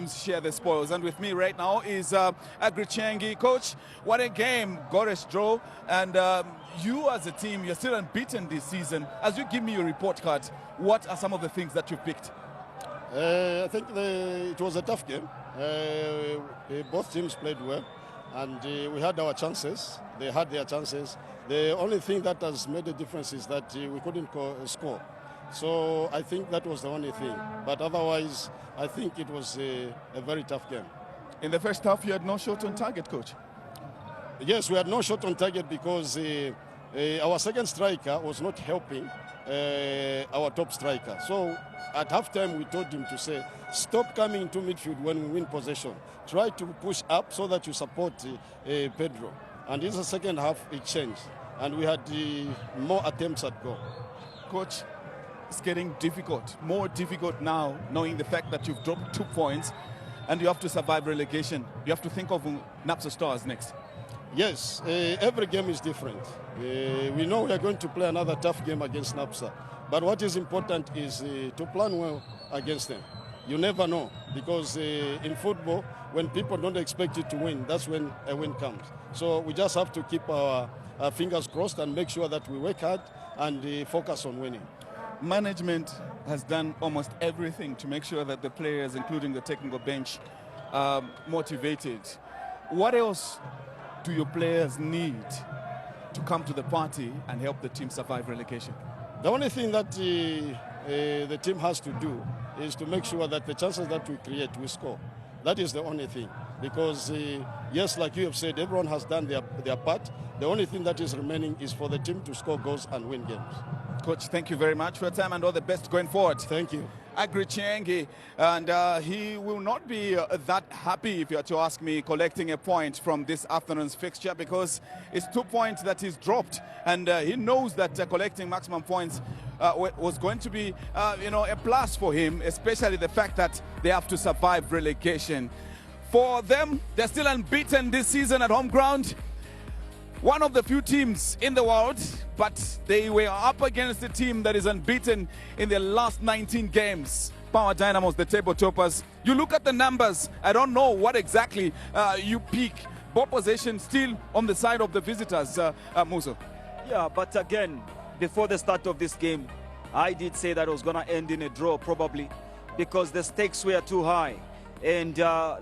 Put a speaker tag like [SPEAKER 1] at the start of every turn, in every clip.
[SPEAKER 1] share the spoils, and with me right now is AGGREY CHIYANGI. Coach, what a game, Goresh draw, and you as a team, you're still unbeaten this season. As you give me your report card, what are some of the things that you've picked?
[SPEAKER 2] I think it was a tough game. Both teams played well, and we had our chances. They had their chances. The only thing that has made a difference is that we couldn't score. So I think that was the only thing. But otherwise, I think it was a very tough game.
[SPEAKER 1] In the first half, you had no shot on target, Coach.
[SPEAKER 2] Yes, we had no shot on target because our second striker was not helping our top striker. So at halftime, we told him to say, stop coming into midfield when we win possession. Try to push up so that you support Pedro. And in the second half, it changed. And we had more attempts at goal.
[SPEAKER 1] Coach, it's getting difficult, more difficult now, knowing the fact that you've dropped 2 points and you have to survive relegation. You have to think of NAPSA Stars next.
[SPEAKER 2] Yes, every game is different. We know we are going to play another tough game against NAPSA. But what is important is to plan well against them. You never know, because in football, when people don't expect you to win, that's when a win comes. So we just have to keep our fingers crossed and make sure that we work hard and focus on winning.
[SPEAKER 1] Management has done almost everything to make sure that the players, including the technical bench, are motivated. What else do your players need to come to the party and help the team survive relegation?
[SPEAKER 2] The only thing that the team has to do is to make sure that the chances that we create, we score. That is the only thing. Because, yes, like you have said, everyone has done their part. The only thing that is remaining is for the team to score goals and win games.
[SPEAKER 1] Coach, thank you very much for your time and all the best going forward.
[SPEAKER 2] Thank you.
[SPEAKER 1] AGGREY CHIYANGI, and he will not be that happy, if you are to ask me, collecting a point from this afternoon's fixture, because it's 2 points that he's dropped, and he knows that collecting maximum points was going to be a plus for him, especially the fact that they have to survive relegation. For them, they're still unbeaten this season at home ground. One of the few teams in the world, but they were up against a team that is unbeaten in their last 19 games. Power Dynamos, the table toppers. You look at the numbers, I don't know what exactly you pick. Ball possession still on the side of the visitors, Muso.
[SPEAKER 3] Yeah, but again, before the start of this game, I did say that it was going to end in a draw probably, because the stakes were too high. And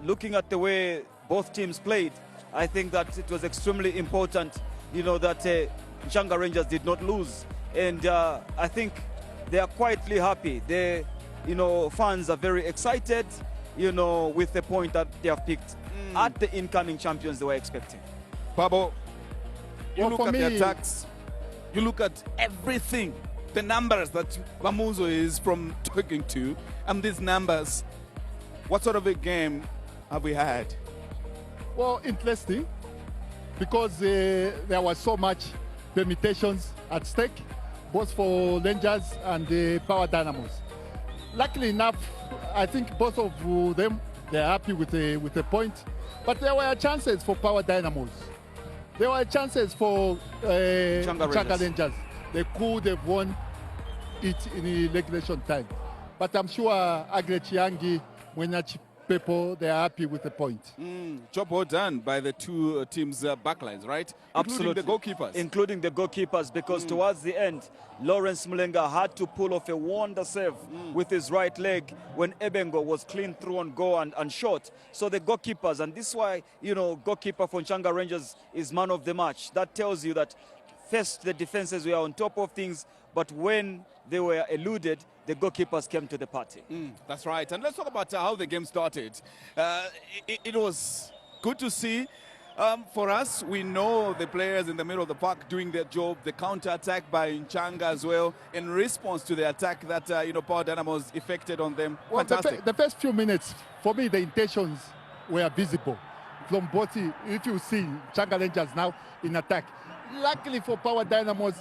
[SPEAKER 3] looking at the way both teams played, I think that it was extremely important, that Changa Rangers did not lose. And I think they are quietly happy. They, fans are very excited, with the point that they have picked at the incoming champions they were expecting.
[SPEAKER 1] Pabo, you look at the attacks, you look at everything, the numbers that Bamuzo is from talking to, and these numbers, what sort of a game have we had?
[SPEAKER 4] Well, interesting, because there was so much permutations at stake, both for Rangers and the Power Dynamos. Luckily enough, I think both of them, they're happy with a point, but there were chances for Power Dynamos. There were chances for Changa Rangers. They could have won it in the regulation time. But I'm sure AGGREY CHIYANGI, Mwenyachi people, they are happy with the point.
[SPEAKER 1] Job well done by the two teams' backlines, right?
[SPEAKER 3] Absolutely.
[SPEAKER 1] Including the goalkeepers.
[SPEAKER 3] Including the goalkeepers, because towards the end, Lawrence Mulenga had to pull off a wonder save with his right leg when Ebengo was clean through on goal and shot. So the goalkeepers, and this is why, goalkeeper for Changa Rangers is man of the match. That tells you that first the defenses were on top of things, but when they were eluded, the goalkeepers came to the party.
[SPEAKER 1] That's right. And let's talk about how the game started. It was good to see. For us, we know the players in the middle of the park doing their job, the counter-attack by Changa as well, in response to the attack that Power Dynamos effected on them.
[SPEAKER 4] Well,
[SPEAKER 1] fantastic.
[SPEAKER 4] The first few minutes, for me, the intentions were visible from both. If you see Changa Rangers now in attack, luckily for Power Dynamos,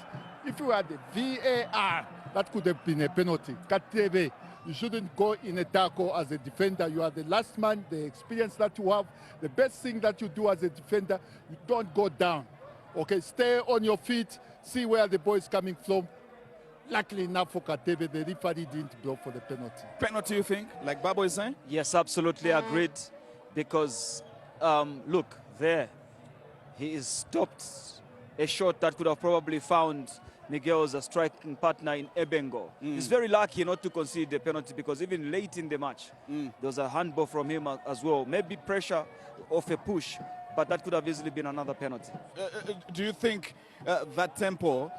[SPEAKER 4] if you had the VAR, that could have been a penalty. Katebe, you shouldn't go in a tackle as a defender. You are the last man, the experience that you have. The best thing that you do as a defender, you don't go down. Okay, stay on your feet, see where the ball is coming from. luckily enough for Katebe, the referee didn't blow for the penalty.
[SPEAKER 1] Penalty, you think, like Babo is saying?
[SPEAKER 3] Yes, absolutely agreed. Because, look, there, he is stopped a shot that could have probably found Miguel's striking partner in Ebengo. He's very lucky not to concede the penalty because even late in the match, there was a handball from him as well. Maybe pressure of a push, but that could have easily been another penalty.
[SPEAKER 1] Do you think that tempo,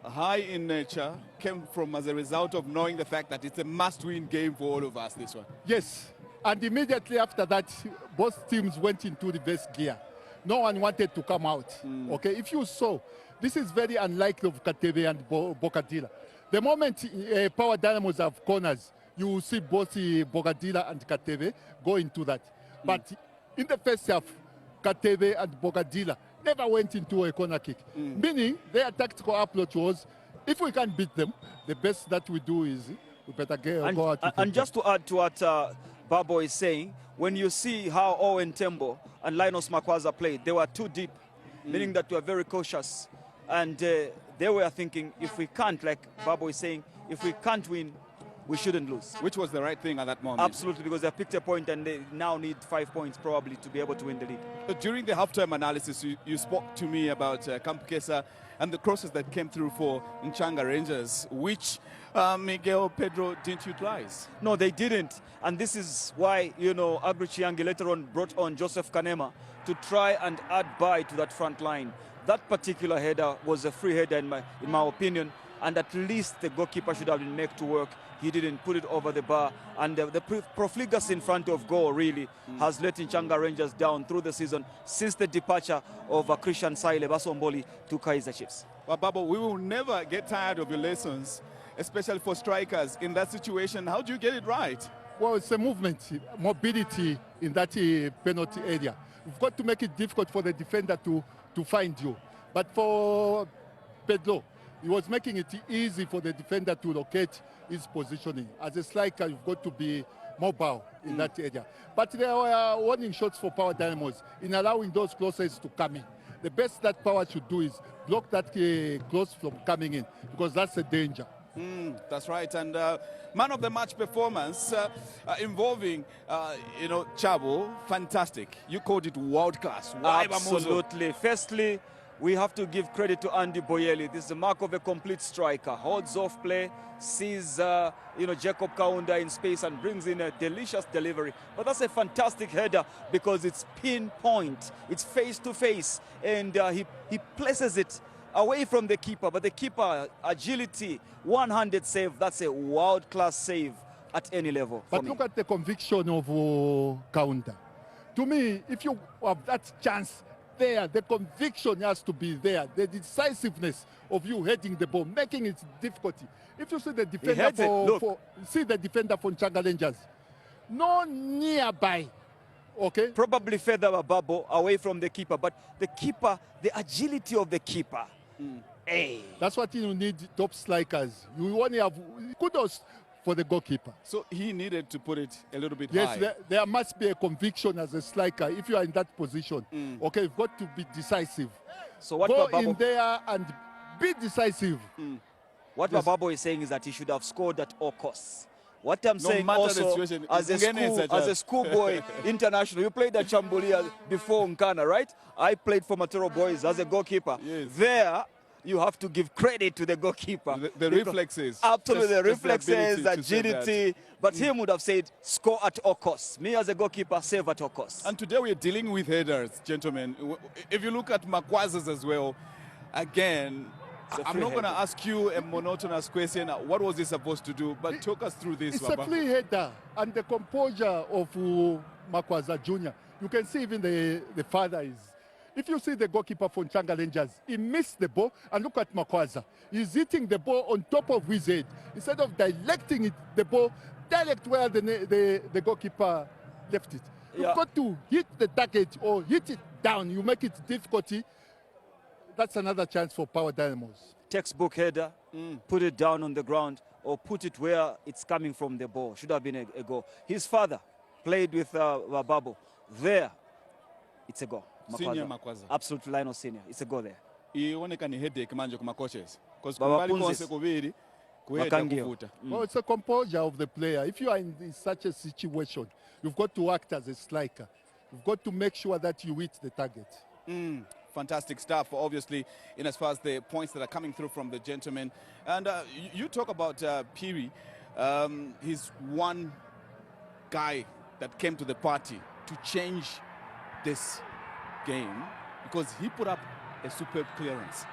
[SPEAKER 1] high in nature, came from as a result of knowing the fact that it's a must-win game for all of us, this one?
[SPEAKER 4] Yes, and immediately after that, both teams went into reverse gear. No one wanted to come out. Okay, if you saw, this is very unlike of Katebe and Bocadilla. The moment Power Dynamos have corners, you will see both Bocadilla and Katebe go into that. But in the first half, Katebe and Bocadilla never went into a corner kick. Meaning their tactical approach was, if we can beat them, the best that we do is we better go out.
[SPEAKER 3] And just to add to what Babo is saying, when you see how Owen Tembo and Linus Makwaza played, they were too deep, meaning that we are very cautious. And they were thinking, if we can't, like Babo is saying, if we can't win, we shouldn't lose.
[SPEAKER 1] Which was the right thing at that moment.
[SPEAKER 3] Absolutely, because they picked a point and they now need 5 points probably to be able to win the league.
[SPEAKER 1] During the halftime analysis, you spoke to me about Kampkesa and the crosses that came through for Nchanga Rangers, which Miguel Pedro didn't utilize.
[SPEAKER 3] No, they didn't. And this is why, you know, AGGREY CHIYANGI later on brought on Joseph Kanema to try and add bite to that front line. That particular header was a free header in my opinion, and at least the goalkeeper should have been made to work. He didn't put it over the bar, and the profligacy in front of goal really has let Nchanga Rangers down through the season since the departure of Christian Saile Basomboli to Kaizer Chiefs.
[SPEAKER 1] Well, Babo, we will never get tired of your lessons, especially for strikers in that situation. How do you get it right?
[SPEAKER 4] Well, it's a movement, mobility in that penalty area. We've got to make it difficult for the defender to find you. But for Pedro, he was making it easy for the defender to locate his positioning. As a striker, you've got to be mobile in that area. But there were warning shots for Power Dynamos in allowing those crosses to come in. The best that Power should do is block that cross from coming in, because that's a danger.
[SPEAKER 1] That's right. And man of the match performance involving, Chabo, fantastic. You called it world class.
[SPEAKER 3] Absolutely. Firstly, we have to give credit to Andy Boyeli. This is the mark of a complete striker. Holds off play, sees Jacob Kaunda in space and brings in a delicious delivery. But that's a fantastic header because it's pinpoint, it's face to face, and he places it away from the keeper. But the keeper, agility, one-handed save, that's a world-class save at any level.
[SPEAKER 4] But look at the conviction of Kaunda. To me, if you have that chance there, the conviction has to be there. The decisiveness of you heading the ball, making it difficulty. If you see the defender see the defender for Nchanga Rangers, no nearby. Okay.
[SPEAKER 3] Probably further above, away from the keeper, but the keeper, the agility of the keeper. Hey.
[SPEAKER 4] That's what you need, top strikers. You only have kudos for the goalkeeper.
[SPEAKER 1] So he needed to put it a little bit
[SPEAKER 4] high.
[SPEAKER 1] Yes,
[SPEAKER 4] there must be a conviction as a striker. If you are in that position, okay, you've got to be decisive.
[SPEAKER 3] So what
[SPEAKER 4] go in there and be decisive.
[SPEAKER 3] What Bababo is saying is that he should have scored at all costs. What I'm saying also, as a schoolboy international, you played at Chambulia before Nkana, right? I played for Matero Boys as a goalkeeper.
[SPEAKER 1] Yes.
[SPEAKER 3] There, you have to give credit to the goalkeeper.
[SPEAKER 1] The reflexes.
[SPEAKER 3] Absolutely, the reflexes, agility. But him would have said, score at all costs. Me as a goalkeeper, save at all costs.
[SPEAKER 1] And today we're dealing with headers, gentlemen. If you look at Makwaza's as well, again, I'm not going to ask you a monotonous question, what was he supposed to do? But talk us through this,
[SPEAKER 4] It's
[SPEAKER 1] Baba.
[SPEAKER 4] a free header, and the composure of Makwaza Jr. You can see even the father is. If you see the goalkeeper for Nchanga Rangers, he missed the ball, and look at Makwaza. He's hitting the ball on top of his head. Instead of directing the ball direct where the goalkeeper left it. You've got to hit the target or hit it down. You make it difficulty. That's another chance for Power Dynamos.
[SPEAKER 3] Textbook header, put it down on the ground or put it where it's coming from the ball. Should have been a goal. His father played with Babo. There, it's a goal.
[SPEAKER 1] Senior Makwaza.
[SPEAKER 3] Absolutely, Lionel Senior. It's a goal there.
[SPEAKER 1] Ioneka ni headache manje kuma coaches. Because
[SPEAKER 3] Baba
[SPEAKER 1] kubali konse kubiri Kuweta
[SPEAKER 3] Makangio.
[SPEAKER 1] kuvuta.
[SPEAKER 4] Well, it's a composure of the player. If you are in such a situation, you've got to act as a striker. You've got to make sure that you hit the target.
[SPEAKER 1] Fantastic stuff, obviously, in as far as the points that are coming through from the gentlemen. And you talk about Piri. He's one guy that came to the party to change this game because he put up a superb clearance.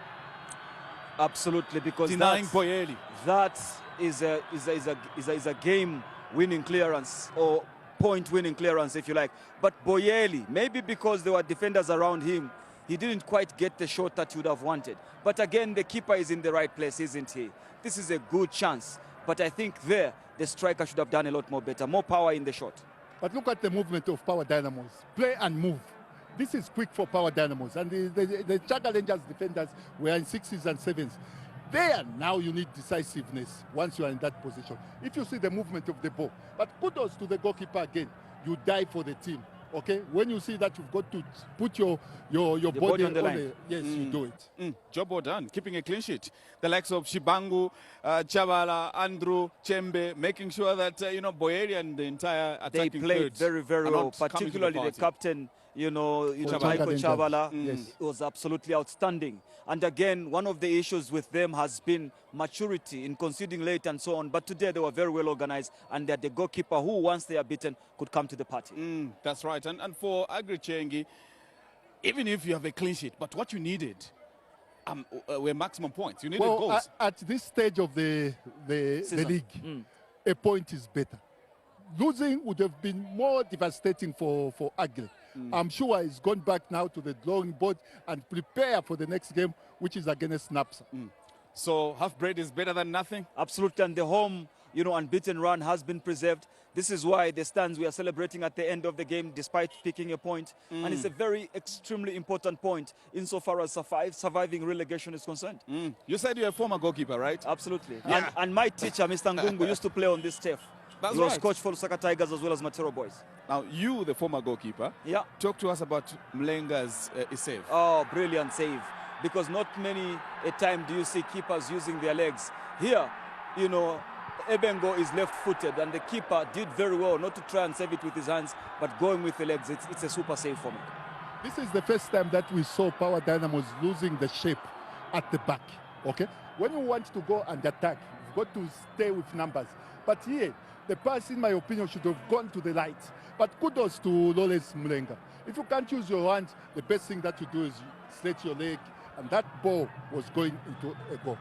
[SPEAKER 3] Absolutely, because
[SPEAKER 1] Denying Boyeli.
[SPEAKER 3] that is a game-winning clearance or point-winning clearance, if you like. But Boyeli, maybe because there were defenders around him, he didn't quite get the shot that he would have wanted. But again, the keeper is in the right place, isn't he? This is a good chance. But I think there, the striker should have done a lot more better, more power in the shot.
[SPEAKER 4] But look at the movement of Power Dynamos. Play and move. This is quick for Power Dynamos. And the Chaka Rangers defenders were in 6s and 7s. There, now you need decisiveness once you are in that position. If you see the movement of the ball. But kudos to the goalkeeper again. You die for the team. Okay? When you see that you've got to put your body
[SPEAKER 3] on the line.
[SPEAKER 4] Yes, you do it.
[SPEAKER 1] Job well done, keeping a clean sheet. The likes of Shibangu, Chavala, Andrew, Chembe, making sure that, Boyeri and the entire
[SPEAKER 3] They
[SPEAKER 1] attacking
[SPEAKER 3] played
[SPEAKER 1] thirds
[SPEAKER 3] very, very
[SPEAKER 1] are
[SPEAKER 3] well,
[SPEAKER 1] not coming to
[SPEAKER 3] particularly the
[SPEAKER 1] party.
[SPEAKER 3] captain, Michael Chavala.
[SPEAKER 4] Yes.
[SPEAKER 3] Was absolutely outstanding. And again, one of the issues with them has been maturity in conceding late and so on. But today they were very well organized, and they're the goalkeeper who, once they are beaten, could come to the party.
[SPEAKER 1] That's right. And for AGGREY CHIYANGI, even if you have a clean sheet, but what you needed were maximum points. You needed goals.
[SPEAKER 4] At this stage of the league, a point is better. Losing would have been more devastating for AGGREY. I'm sure he's gone back now to the drawing board and prepare for the next game, which is against NAPSA.
[SPEAKER 1] So half bread is better than nothing?
[SPEAKER 3] Absolutely, and the home, unbeaten run has been preserved. This is why the stands we are celebrating at the end of the game, despite picking a point. And it's a very extremely important point insofar as surviving relegation is concerned.
[SPEAKER 1] You said you're a former goalkeeper, right?
[SPEAKER 3] Absolutely.
[SPEAKER 1] Yeah.
[SPEAKER 3] And my teacher, Mr. Ngungu, used to play on this turf.
[SPEAKER 1] That's
[SPEAKER 3] He was
[SPEAKER 1] right.
[SPEAKER 3] coach for Lusaka Tigers as well as Matero Boys.
[SPEAKER 1] Now, you, the former goalkeeper,
[SPEAKER 3] Yeah.
[SPEAKER 1] talk to us about Mlenga's save.
[SPEAKER 3] Oh, brilliant save. Because not many a time do you see keepers using their legs. Here, Ebengo is left-footed, and the keeper did very well not to try and save it with his hands, but going with the legs. It's a super save for me.
[SPEAKER 4] This is the first time that we saw Power Dynamos losing the shape at the back. Okay? When you want to go and attack, you've got to stay with numbers. But here, the pass, in my opinion, should have gone to the right. But kudos to Lawrence Mlenga. If you can't use your hand, the best thing that you do is straight your leg, and that ball was going into a goal.